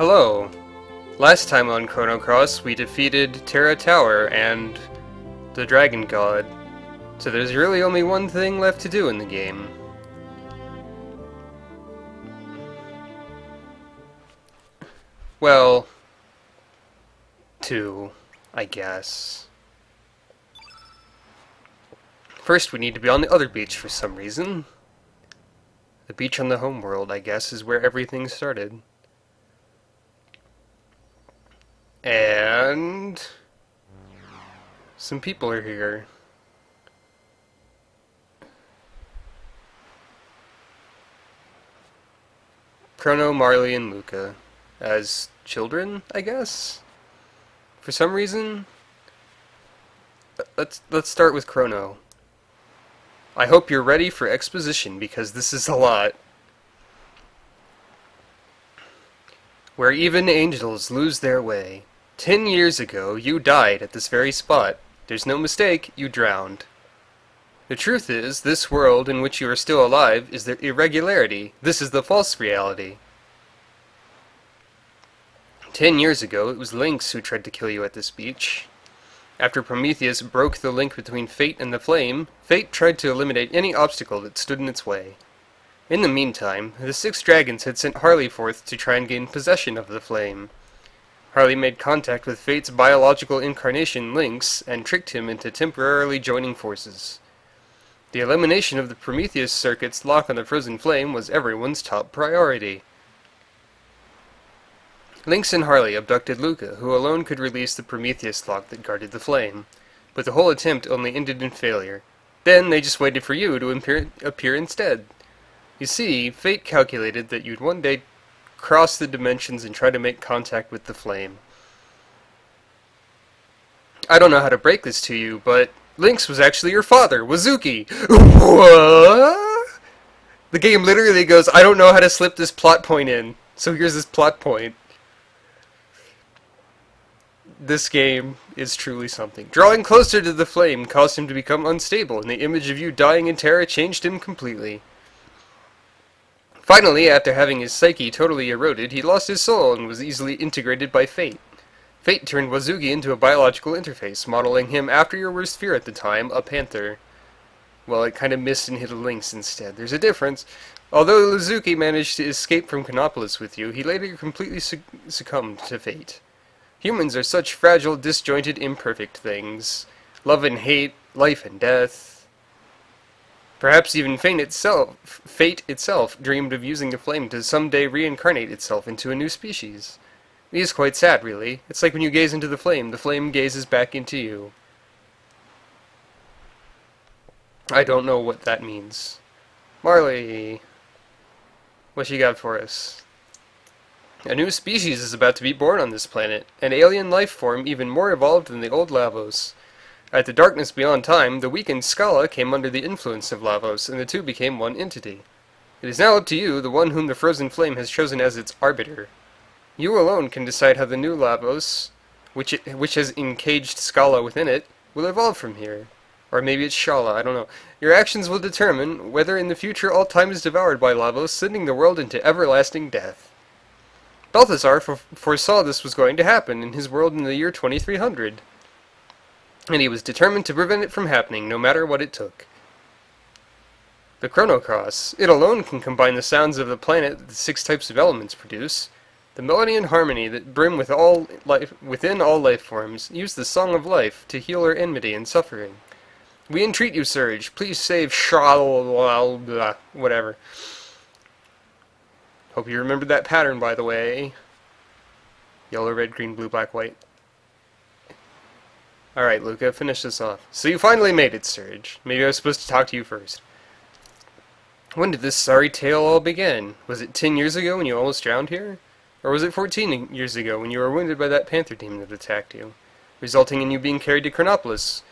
Hello. Last time on Chrono Cross, we defeated Terra Tower and the Dragon God. So there's really only one thing left to do in the game. Well, two, I guess. First, we need to be on the other beach for some reason. The beach on the homeworld, I guess, is where everything started. And some people are here. Chrono, Marley, and Luca. As children, I guess? For some reason? Let's start with Chrono. I hope you're ready for exposition, because this is a lot. Where even angels lose their way. 10 years ago, you died at this very spot. There's no mistake, you drowned. The truth is, this world in which you are still alive is the irregularity. This is the false reality. 10 years ago, it was Lynx who tried to kill you at this beach. After Prometheus broke the link between fate and the flame, fate tried to eliminate any obstacle that stood in its way. In the meantime, the 6 dragons had sent Harley forth to try and gain possession of the flame. Harley made contact with Fate's biological incarnation, Lynx, and tricked him into temporarily joining forces. The elimination of the Prometheus circuit's lock on the frozen flame was everyone's top priority. Lynx and Harley abducted Luca, who alone could release the Prometheus lock that guarded the flame, but the whole attempt only ended in failure. Then they just waited for you to appear instead. You see, Fate calculated that you'd one day cross the dimensions and try to make contact with the flame. I don't know how to break this to you, but Lynx was actually your father, Wazuki! What? The game literally goes, I don't know how to slip this plot point in, so here's this plot point. This game is truly something. Drawing closer to the flame caused him to become unstable, and the image of you dying in terror changed him completely. Finally, after having his psyche totally eroded, he lost his soul and was easily integrated by Fate. Fate turned Wazuki into a biological interface, modeling him after your worst fear at the time, a panther. Well, it kind of missed and hit a lynx instead. There's a difference. Although Wazuki managed to escape from Chronopolis with you, he later completely succumbed to Fate. Humans are such fragile, disjointed, imperfect things. Love and hate, life and death. Perhaps even fate itself dreamed of using the flame to someday reincarnate itself into a new species. It is quite sad, really. It's like when you gaze into the flame gazes back into you. I don't know what that means. Marley, what you got for us? A new species is about to be born on this planet, an alien life form even more evolved than the old Lavos. At the darkness beyond time, the weakened Scala came under the influence of Lavos, and the two became one entity. It is now up to you, the one whom the frozen flame has chosen as its arbiter. You alone can decide how the new Lavos, which has encaged Scala within it, will evolve from here. Or maybe it's Shala, I don't know. Your actions will determine whether in the future all time is devoured by Lavos, sending the world into everlasting death. Balthazar foresaw this was going to happen in his world in the year 2300. And he was determined to prevent it from happening, no matter what it took. The Chrono Cross. It alone can combine the sounds of the planet that the 6 types of elements produce. The melody and harmony that brim within all life forms. Use the Song of Life to heal our enmity and suffering. We entreat you, Surge. Please save whatever. Hope you remembered that pattern, by the way. Yellow, red, green, blue, black, white. Alright, Luca, finish this off. So you finally made it, Surge. Maybe I was supposed to talk to you first. When did this sorry tale all begin? Was it 10 years ago when you almost drowned here? Or was it 14 years ago when you were wounded by that panther demon that attacked you, resulting in you being carried to Chronopolis,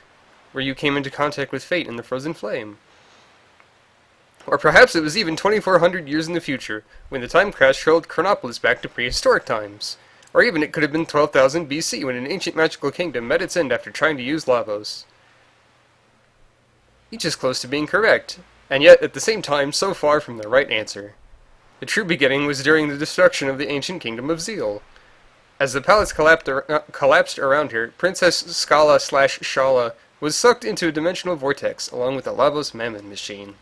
where you came into contact with Fate and the frozen flame? Or perhaps it was even 2,400 years in the future, when the time crash hurled Chronopolis back to prehistoric times. Or even it could have been 12,000 BC when an ancient magical kingdom met its end after trying to use Lavos. Each is close to being correct, and yet at the same time so far from the right answer. The true beginning was during the destruction of the ancient kingdom of Zeal. As the palace collapsed around her, Princess Scala/Shala was sucked into a dimensional vortex along with the Lavos Mammon machine.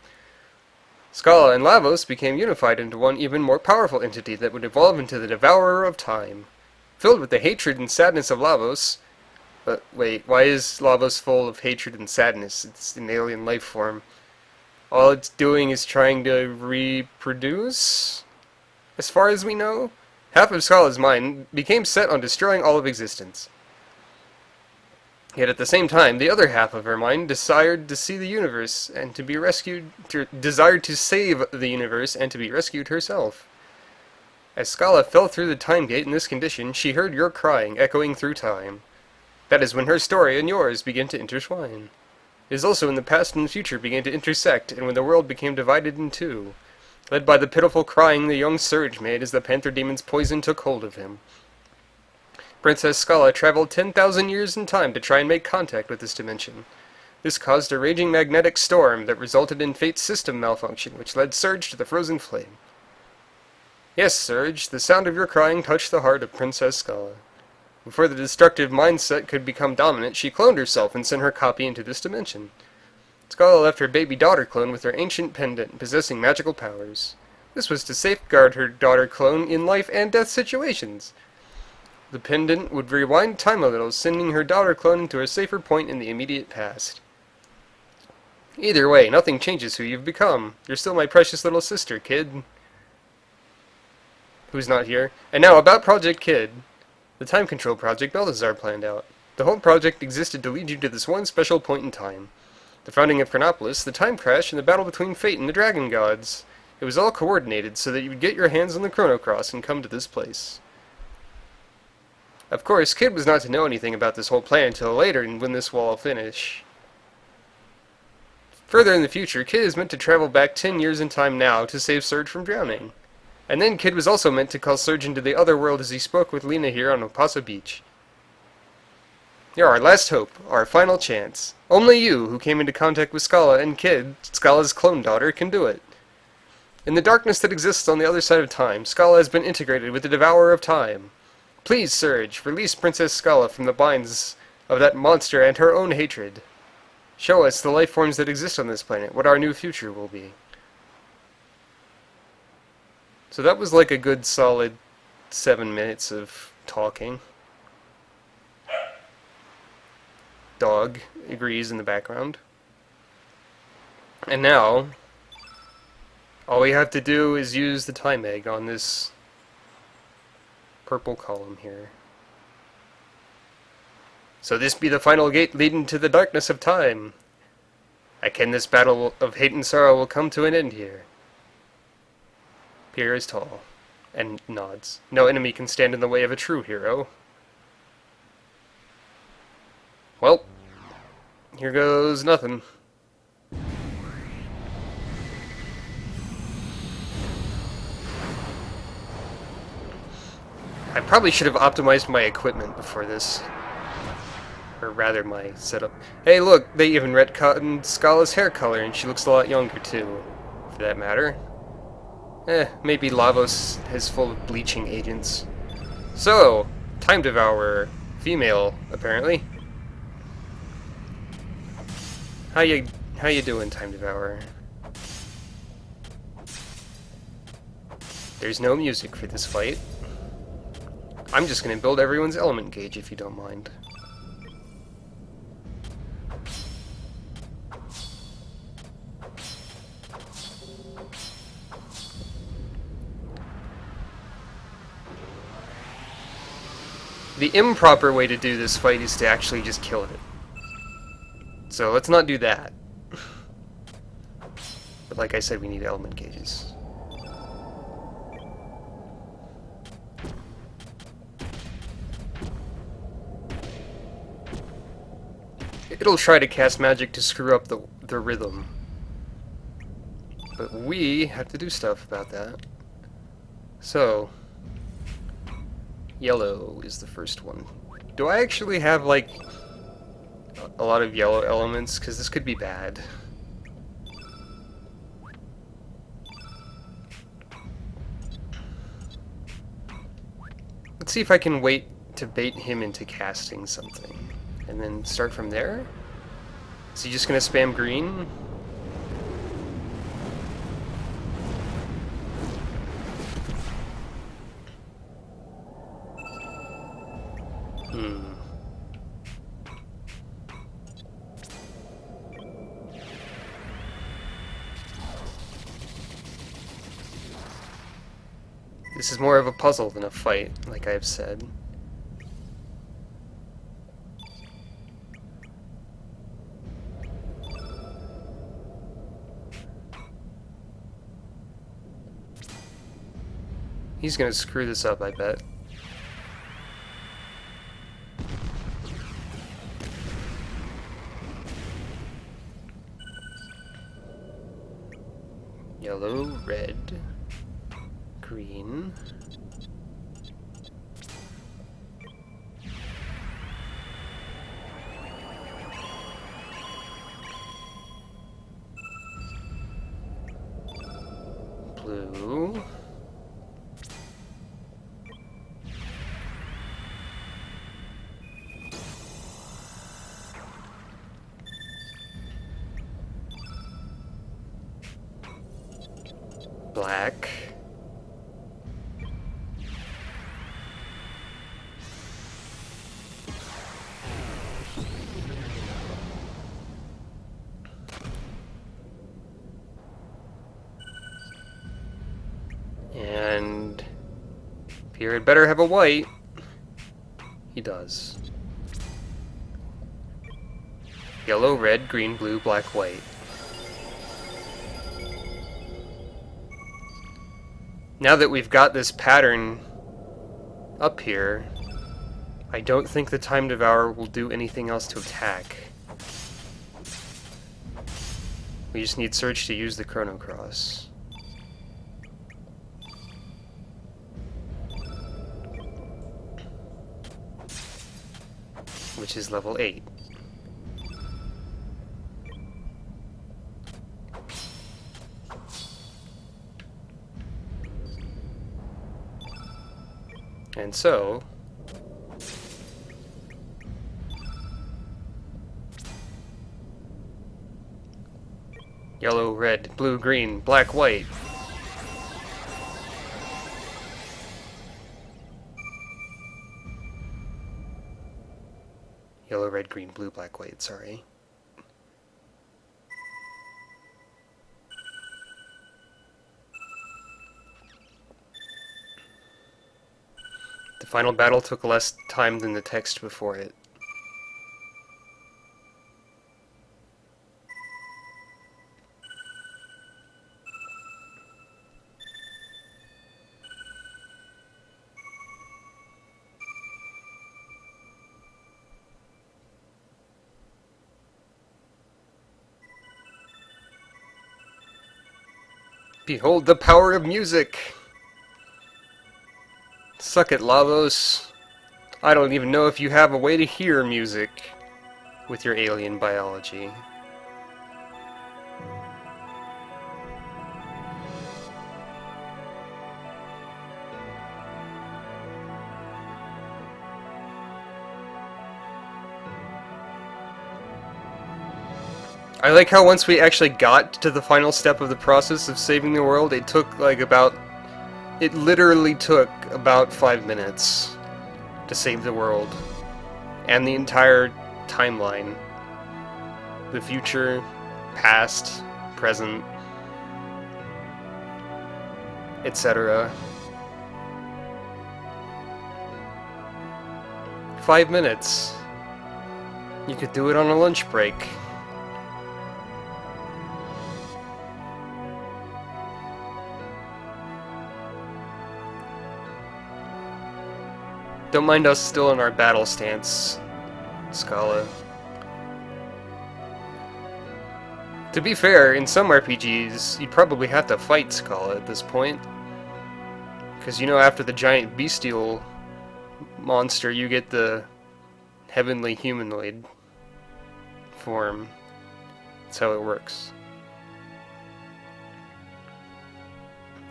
Scala and Lavos became unified into one even more powerful entity that would evolve into the Devourer of Time. Filled with the hatred and sadness of Lavos... But wait, why is Lavos full of hatred and sadness? It's an alien life form. All it's doing is trying to reproduce? As far as we know? Half of Scala's mind became set on destroying all of existence. Yet at the same time, the other half of her mind desired to see the universe and to be rescued, desired to save the universe and to be rescued herself. As Scala fell through the time gate in this condition, she heard your crying echoing through time. That is when her story and yours began to intertwine. It is also when the past and the future began to intersect, and when the world became divided in two, led by the pitiful crying the young Surge made as the Panther Demon's poison took hold of him. Princess Scala traveled 10,000 years in time to try and make contact with this dimension. This caused a raging magnetic storm that resulted in Fate's system malfunction, which led Surge to the frozen flame. Yes, Surge, the sound of your crying touched the heart of Princess Scala. Before the destructive mindset could become dominant, she cloned herself and sent her copy into this dimension. Scala left her baby daughter clone with her ancient pendant, possessing magical powers. This was to safeguard her daughter clone in life and death situations. The pendant would rewind time a little, sending her daughter clone into a safer point in the immediate past. Either way, nothing changes who you've become. You're still my precious little sister, Kid. Who's not here. And now, about Project Kid. The time control project Balthazar planned out. The whole project existed to lead you to this one special point in time. The founding of Chronopolis, the time crash, and the battle between Fate and the Dragon Gods. It was all coordinated so that you would get your hands on the Chrono Cross and come to this place. Of course, Kid was not to know anything about this whole plan until later and when this will all finish. Further in the future, Kid is meant to travel back 10 years in time now to save Surge from drowning. And then Kid was also meant to call Surge into the other world as he spoke with Lena here on Opasa Beach. You're our last hope, our final chance. Only you, who came into contact with Scala and Kid, Scala's clone daughter, can do it. In the darkness that exists on the other side of time, Scala has been integrated with the Devourer of Time. Please, Surge, release Princess Scala from the binds of that monster and her own hatred. Show us the life forms that exist on this planet, what our new future will be. So that was like a good solid 7 minutes of talking. Dog agrees in the background. And now, all we have to do is use the time egg on this purple column here. So this be the final gate leading to the darkness of time. I ken this battle of hate and sorrow will come to an end here. Pierre is tall, and nods. No enemy can stand in the way of a true hero. Well, here goes nothing. I probably should have optimized my equipment before this. Or rather, my setup. Hey look, they even retconned Scala's hair color, and she looks a lot younger too, for that matter. Maybe Lavos is full of bleaching agents. So, Time Devourer. Female, apparently. How you doing, Time Devourer? There's no music for this fight. I'm just gonna build everyone's element gauge, if you don't mind. The improper way to do this fight is to actually just kill it. So let's not do that. But like I said, we need element gauges. It'll try to cast magic to screw up the rhythm. But we have to do stuff about that. So, yellow is the first one. Do I actually have, like, a lot of yellow elements? Because this could be bad. Let's see if I can wait to bait him into casting something. And then start from there? Is he just gonna spam green? This is more of a puzzle than a fight, like I've said. He's gonna screw this up, I bet. Yellow, red, green. Blue. Black. And Pierre had better have a white. He does. Yellow, red, green, blue, black, white. Now that we've got this pattern up here, I don't think the Time Devourer will do anything else to attack. We just need Surge to use the Chrono Cross. Which is level 8. And so, yellow, red, blue, green, black, white. Yellow, red, green, blue, black, white, sorry. The final battle took less time than the text before it. Behold the power of music! Suck it, Lavos. I don't even know if you have a way to hear music with your alien biology. I like how once we actually got to the final step of the process of saving the world, it took like it literally took about 5 minutes to save the world. And the entire timeline. The future, past, present, etc. 5 minutes. You could do it on a lunch break. Don't mind us still in our battle stance, Scala. To be fair, in some RPGs, you'd probably have to fight Scala at this point. Because, you know, after the giant bestial monster, you get the heavenly humanoid form. That's how it works.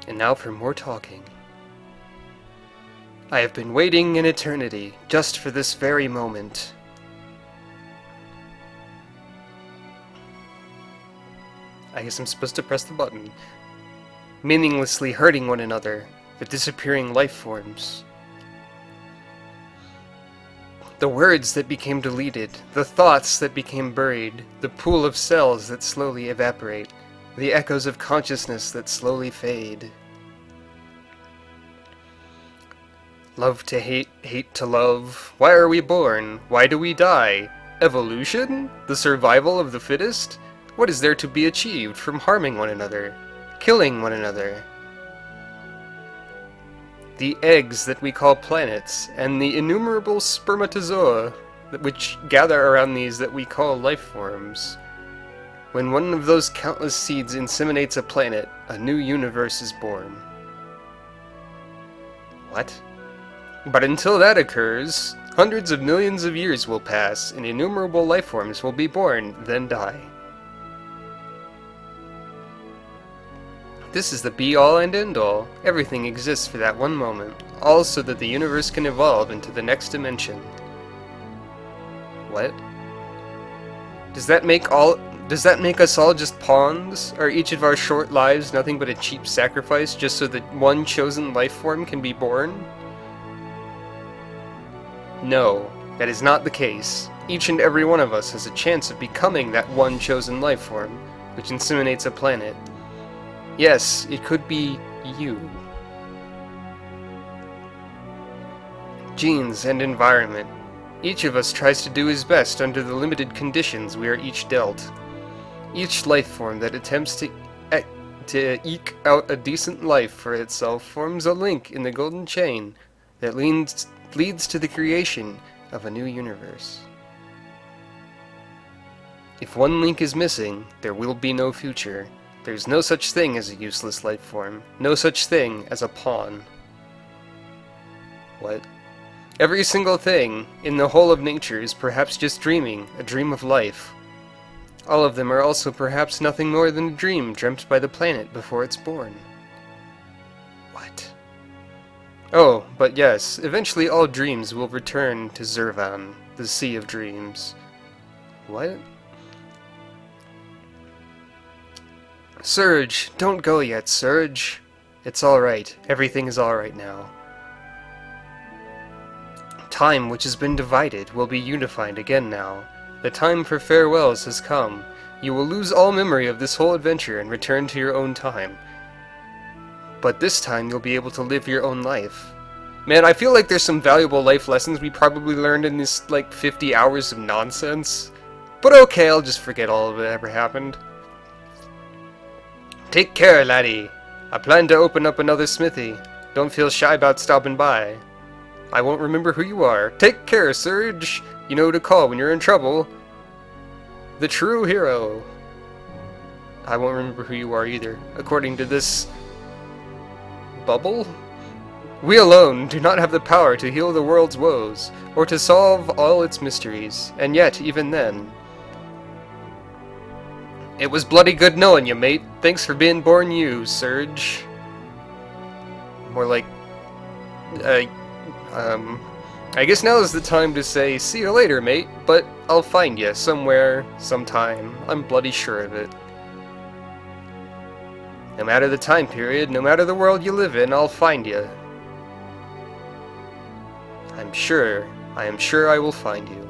And now for more talking. I have been waiting an eternity, just for this very moment. I guess I'm supposed to press the button. Meaninglessly hurting one another, the disappearing life forms. The words that became deleted, the thoughts that became buried, the pool of cells that slowly evaporate, the echoes of consciousness that slowly fade. Love to hate, hate to love. Why are we born? Why do we die? Evolution? The survival of the fittest? What is there to be achieved from harming one another? Killing one another? The eggs that we call planets, and the innumerable spermatozoa which gather around these that we call life forms. When one of those countless seeds inseminates a planet, a new universe is born. What? But until that occurs, hundreds of millions of years will pass, and innumerable life forms will be born, then die. This is the be-all and end-all. Everything exists for that one moment, all so that the universe can evolve into the next dimension. What? Does that make us all just pawns? Are each of our short lives nothing but a cheap sacrifice just so that one chosen life form can be born? No, that is not the case. Each and every one of us has a chance of becoming that one chosen life form, which inseminates a planet. Yes, it could be you. Genes and environment. Each of us tries to do his best under the limited conditions we are each dealt. Each life form that attempts to eke out a decent life for itself forms a link in the golden chain that leads to the creation of a new universe. If one link is missing, there will be no future. There's no such thing as a useless life form, no such thing as a pawn. What? Every single thing in the whole of nature is perhaps just dreaming, a dream of life. All of them are also perhaps nothing more than a dream dreamt by the planet before it's born. What? Oh, but yes, eventually all dreams will return to Zervan, the Sea of Dreams. What? Surge! Don't go yet, Surge! It's alright. Everything is alright now. Time which has been divided will be unified again now. The time for farewells has come. You will lose all memory of this whole adventure and return to your own time. But this time you'll be able to live your own life. Man, I feel like there's some valuable life lessons we probably learned in this, 50 hours of nonsense. But okay, I'll just forget all of it ever happened. Take care, laddie. I plan to open up another smithy. Don't feel shy about stopping by. I won't remember who you are. Take care, Surge. You know who to call when you're in trouble. The true hero. I won't remember who you are either, according to this bubble? We alone do not have the power to heal the world's woes, or to solve all its mysteries, and yet, even then... It was bloody good knowing you, mate. Thanks for being born you, Surge. More like... I guess now is the time to say, see you later, mate, but I'll find you somewhere, sometime. I'm bloody sure of it. No matter the time period, no matter the world you live in, I'll find you. I am sure I will find you.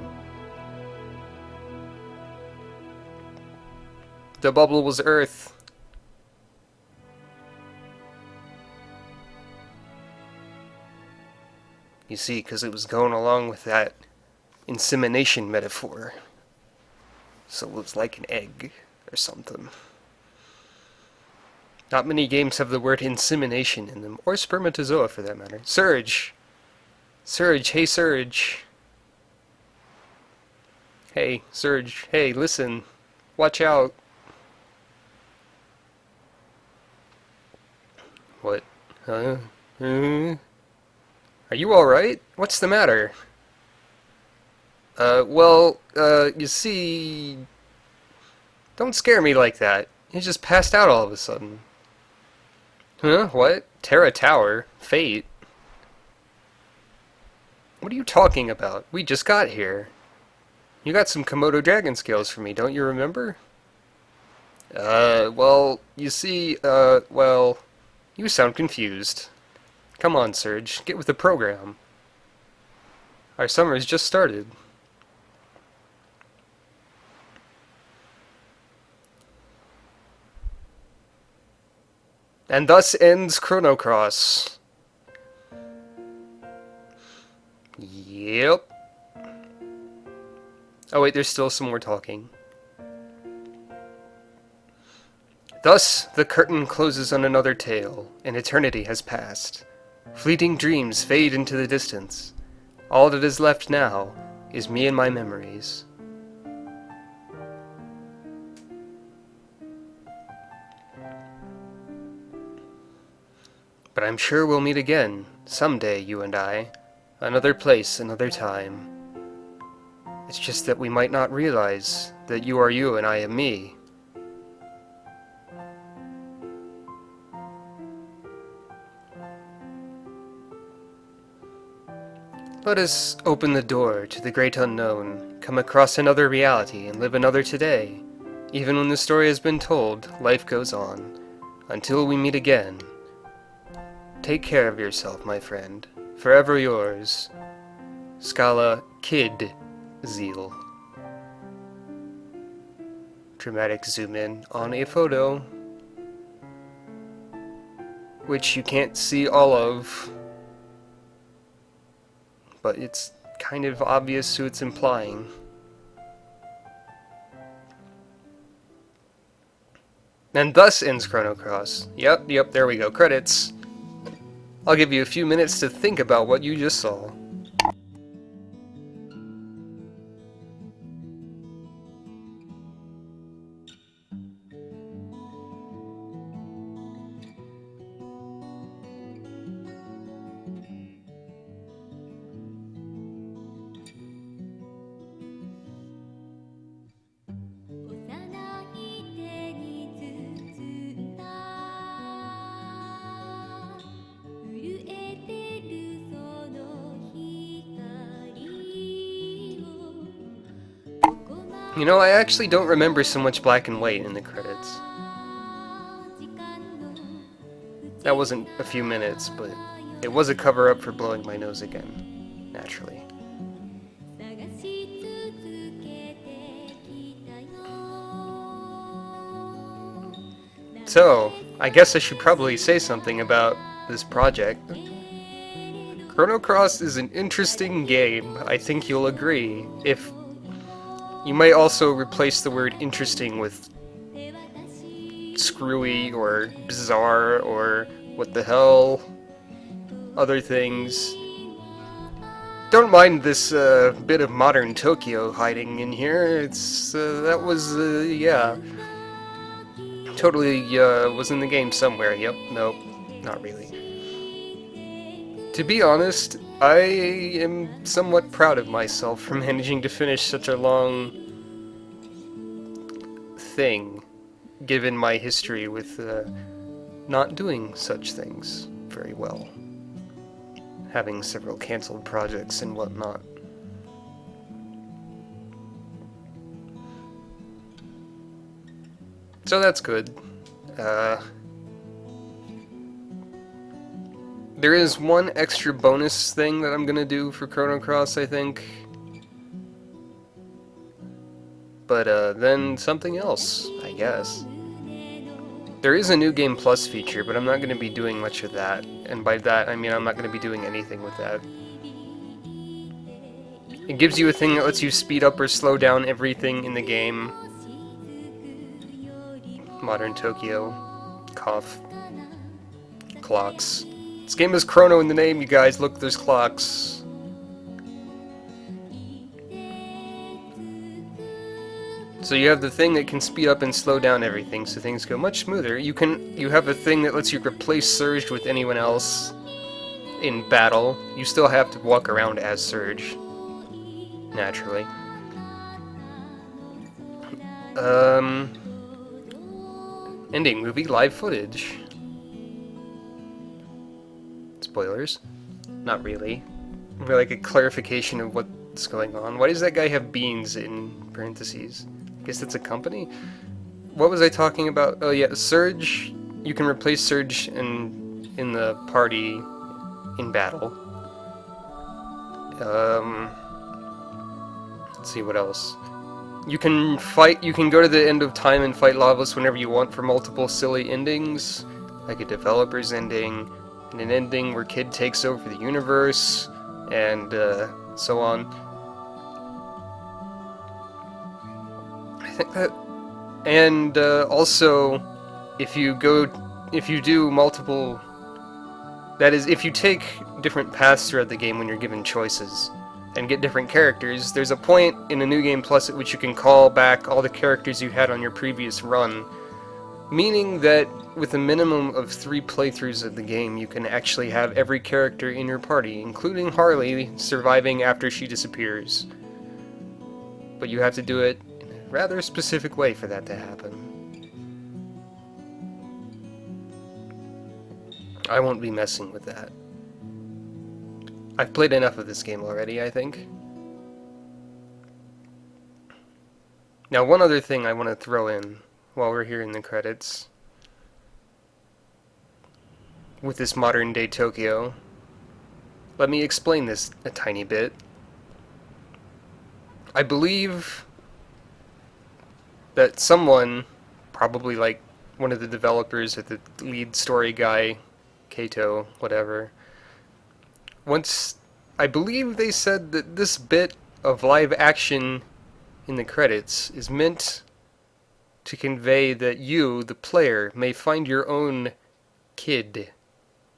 The bubble was Earth. You see, because it was going along with that insemination metaphor. So it was like an egg or something. Not many games have the word insemination in them, or spermatozoa for that matter. Surge! Surge, hey Surge! Hey, Surge, hey, listen. Watch out. What? Huh? Are you alright? What's the matter? You see... Don't scare me like that. You just passed out all of a sudden. Huh? What? Terra Tower? Fate? What are you talking about? We just got here. You got some Komodo dragon scales for me, don't you remember? Well, you see, well, you sound confused. Come on, Serge, get with the program. Our summer's just started. And thus ends Chrono Cross. Yep. Oh wait, there's still some more talking. Thus, the curtain closes on another tale. An eternity has passed. Fleeting dreams fade into the distance. All that is left now is me and my memories. But I'm sure we'll meet again, someday, you and I. Another place, another time. It's just that we might not realize that you are you and I am me. Let us open the door to the great unknown, come across another reality, and live another today. Even when the story has been told, life goes on. Until we meet again. Take care of yourself, my friend. Forever yours, Scala Kid Zeal. Dramatic zoom in on a photo, which you can't see all of, but it's kind of obvious who it's implying. And thus ends Chrono Cross. Yep, there we go, credits. I'll give you a few minutes to think about what you just saw. You know, I actually don't remember so much black and white in the credits. That wasn't a few minutes, but it was a cover-up for blowing my nose again, naturally. So, I guess I should probably say something about this project. Chrono Cross is an interesting game, I think you'll agree. If you might also replace the word interesting with screwy or bizarre or what the hell, other things. Don't mind this bit of modern Tokyo hiding in here. It's that was yeah, totally was in the game somewhere. Yep, nope, not really. To be honest, I am somewhat proud of myself for managing to finish such a long thing, given my history with not doing such things very well. Having several cancelled projects and whatnot. So that's good. There is one extra bonus thing that I'm gonna do for Chrono Cross, I think. But then something else, I guess. There is a New Game Plus feature, but I'm not gonna be doing much of that. And by that, I mean I'm not gonna be doing anything with that. It gives you a thing that lets you speed up or slow down everything in the game. Modern Tokyo. Cough. Clocks. This game has Chrono in the name, you guys. Look, there's clocks. So you have the thing that can speed up and slow down everything, so things go much smoother. You have a thing that lets you replace Surge with anyone else in battle. You still have to walk around as Surge, naturally. Ending movie live footage. Spoilers. Not really. like a clarification of what's going on. Why does that guy have beans in parentheses? I guess that's a company? What was I talking about? Oh yeah, Surge. You can replace Surge in the party in battle. Let's see what else. You can fight. You can go to the end of time and fight Lavos whenever you want for multiple silly endings, like a developer's ending, and an ending where Kid takes over the universe, and so on. I think that, and also, if you do multiple, that is, if you take different paths throughout the game when you're given choices and get different characters, there's a point in a New Game Plus at which you can call back all the characters you had on your previous run, meaning that with a minimum of 3 playthroughs of the game, you can actually have every character in your party, including Harley, surviving after she disappears. But you have to do it in a rather specific way for that to happen. I won't be messing with that. I've played enough of this game already, I think. Now, one other thing I want to throw in while we're here in the credits with this modern-day Tokyo. Let me explain this a tiny bit. I believe that someone, probably like one of the developers or the lead story guy, Kato, whatever, once, I believe they said that this bit of live action in the credits is meant to convey that you, the player, may find your own kid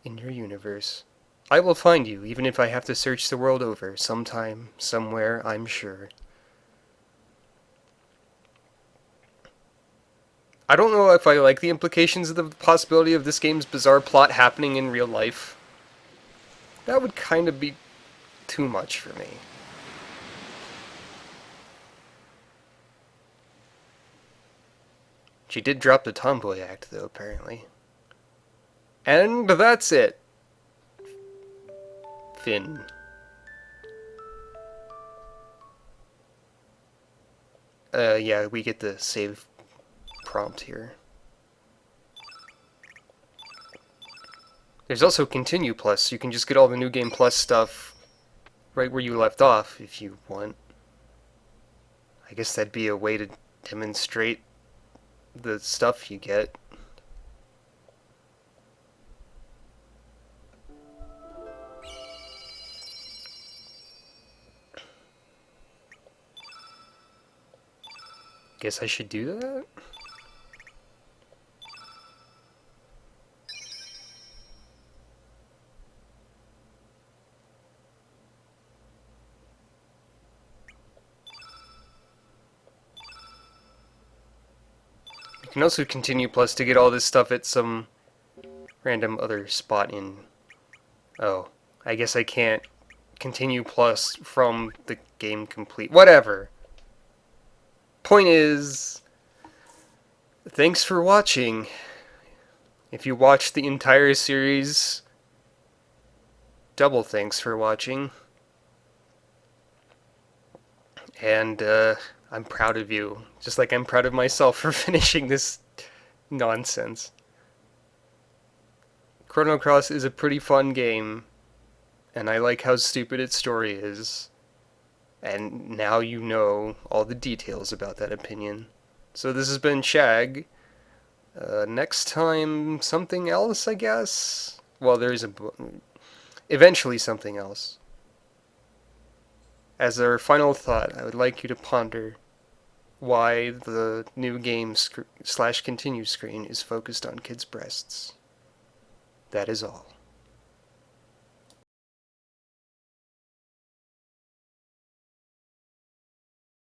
in your universe. I will find you, even if I have to search the world over, sometime, somewhere, I'm sure. I don't know if I like the implications of the possibility of this game's bizarre plot happening in real life. That would kind of be too much for me. She did drop the tomboy act, though, apparently. And that's it. Finn. Yeah, we get the save prompt here. There's also Continue Plus. You can just get all the New Game Plus stuff right where you left off if you want. I guess that'd be a way to demonstrate the stuff you get. Guess I should do that? You can also continue plus to get all this stuff at some random other spot in... Oh, I guess I can't continue plus from the game complete. Whatever. Point is, thanks for watching. If you watched the entire series, double thanks for watching. And I'm proud of you, just like I'm proud of myself for finishing this nonsense. Chrono Cross is a pretty fun game, and I like how stupid its story is. And now you know all the details about that opinion. So this has been Shag. Next time, something else, I guess? Well, there's eventually something else. As our final thought, I would like you to ponder why the new game / continue screen is focused on kids' breasts. That is all.